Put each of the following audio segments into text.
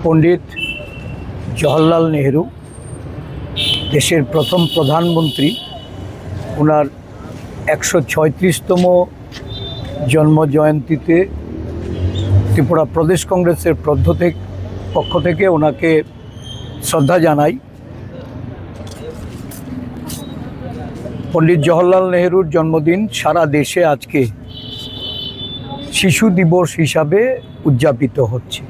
পণ্ডিত জওহরলাল নেহেরু দেশের প্রথম প্রধানমন্ত্রী, ওনার 136তম জন্মজয়ন্তীতে ত্রিপুরা প্রদেশ কংগ্রেসের পক্ষ থেকে ওনাকে শ্রদ্ধা জানাই। পণ্ডিত জওহরলাল নেহেরুর জন্মদিন সারা দেশে আজকে শিশু দিবস হিসাবে উদযাপিত হচ্ছে।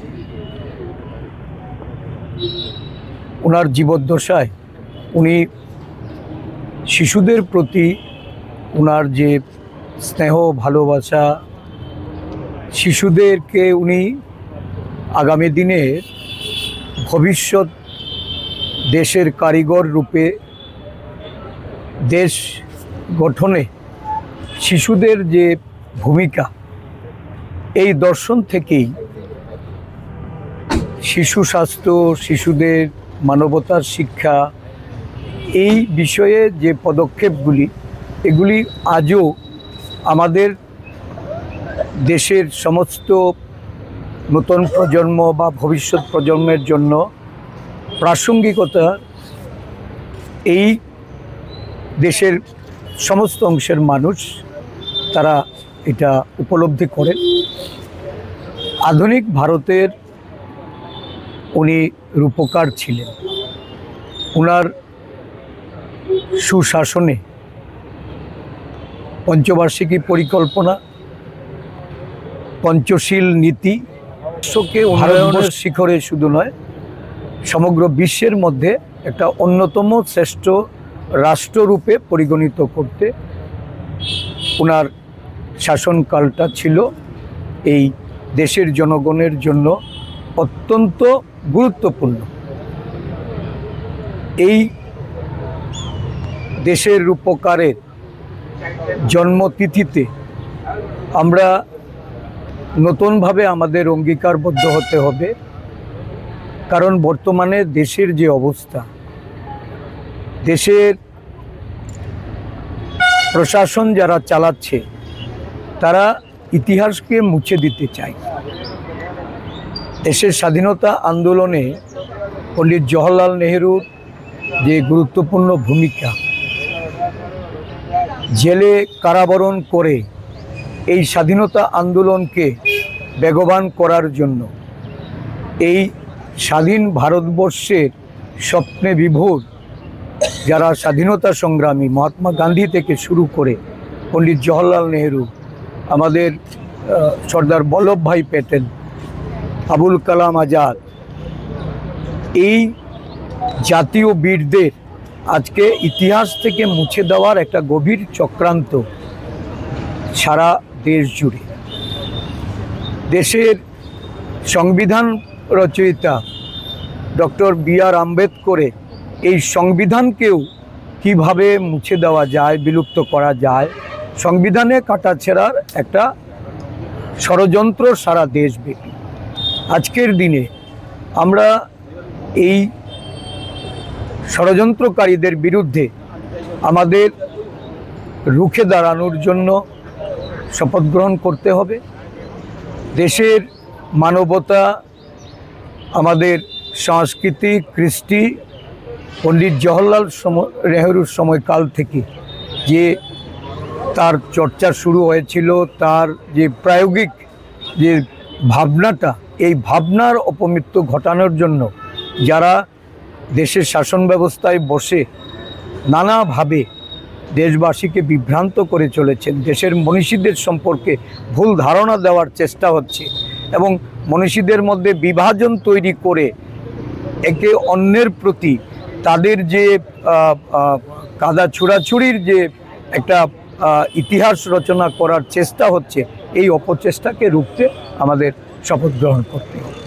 ওনার জীবদ্দশায় উনি শিশুদের প্রতি ওনার যে স্নেহ ভালোবাসা, শিশুদেরকে উনি আগামী দিনে ভবিষ্যৎ দেশের কারিগর রূপে দেশ গঠনে শিশুদের যে ভূমিকা, এই দর্শন থেকেই শিশু স্বাস্থ্য, শিশুদের মানবতার শিক্ষা, এই বিষয়ে যে পদক্ষেপগুলি, এগুলি আজও আমাদের দেশের সমস্ত নতুন প্রজন্ম বা ভবিষ্যৎ প্রজন্মের জন্য প্রাসঙ্গিকতা এই দেশের সমস্ত অংশের মানুষ তারা এটা উপলব্ধি করেন। আধুনিক ভারতের উনি রূপকার ছিলেন। ওনার সুশাসনে পঞ্চবার্ষিকী পরিকল্পনা, পঞ্চশীল নীতি বিশ্বকে উন্নয়নের শিখরে শুধু নয়, সমগ্র বিশ্বের মধ্যে একটা অন্যতম শ্রেষ্ঠ রাষ্ট্ররূপে পরিগণিত করতে ওনার শাসনকালটা ছিল এই দেশের জনগণের জন্য অত্যন্ত গুরুত্বপূর্ণ। এই দেশের রূপকারের জন্মতিথিতে আমরা নতুনভাবে আমাদের অঙ্গীকারবদ্ধ হতে হবে, কারণ বর্তমানে দেশের যে অবস্থা, দেশের প্রশাসন যারা চালাচ্ছে তারা ইতিহাসকে মুছে দিতে চায়। দেশের স্বাধীনতা আন্দোলনে পণ্ডিত জওহরলাল নেহেরুর যে গুরুত্বপূর্ণ ভূমিকা, জেলে কারাবরণ করে এই স্বাধীনতা আন্দোলনকে বেগবান করার জন্য এই স্বাধীন ভারতবর্ষের স্বপ্নে বিভোর যারা স্বাধীনতা সংগ্রামী, মহাত্মা গান্ধী থেকে শুরু করে পণ্ডিত জওহরলাল নেহেরু, আমাদের সর্দার বল্লভভাই প্যাটেল, আবুল কালাম আজাদ, এই জাতীয় বীরদের আজকে ইতিহাস থেকে মুছে দেওয়ার একটা গভীর চক্রান্ত সারা দেশ জুড়ে। দেশের সংবিধান রচয়িতা ডক্টর বি.আর. আম্বেদকরের এই সংবিধানকেও কিভাবে মুছে দেওয়া যায়, বিলুপ্ত করা যায়, সংবিধানে কাটাছেঁড়ার একটা ষড়যন্ত্র সারা দেশব্যাপী। আজকের দিনে আমরা এই ষড়যন্ত্রকারীদের বিরুদ্ধে আমাদের রুখে দাঁড়ানোর জন্য শপথ গ্রহণ করতে হবে। দেশের মানবতা, আমাদের সংস্কৃতি, কৃষ্টি পণ্ডিত জওহরলাল নেহেরুর সময়কাল থেকে যে তার চর্চা শুরু হয়েছিল, তার যে প্রায়োগিক যে ভাবনাটা, এই ভাবনার অপমৃত্যু ঘটানোর জন্য যারা দেশের শাসন ব্যবস্থায় বসে নানাভাবে দেশবাসীকে বিভ্রান্ত করে চলেছেন, দেশের মনীষীদের সম্পর্কে ভুল ধারণা দেওয়ার চেষ্টা হচ্ছে এবং মনীষীদের মধ্যে বিভাজন তৈরি করে একে অন্যের প্রতি তাদের যে কাদা ছুড়াছুড়ির যে একটা ইতিহাস রচনা করার চেষ্টা হচ্ছে, এই অপচেষ্টাকে রুখতে আমাদের শপথ গ্রহণ করতে হবে।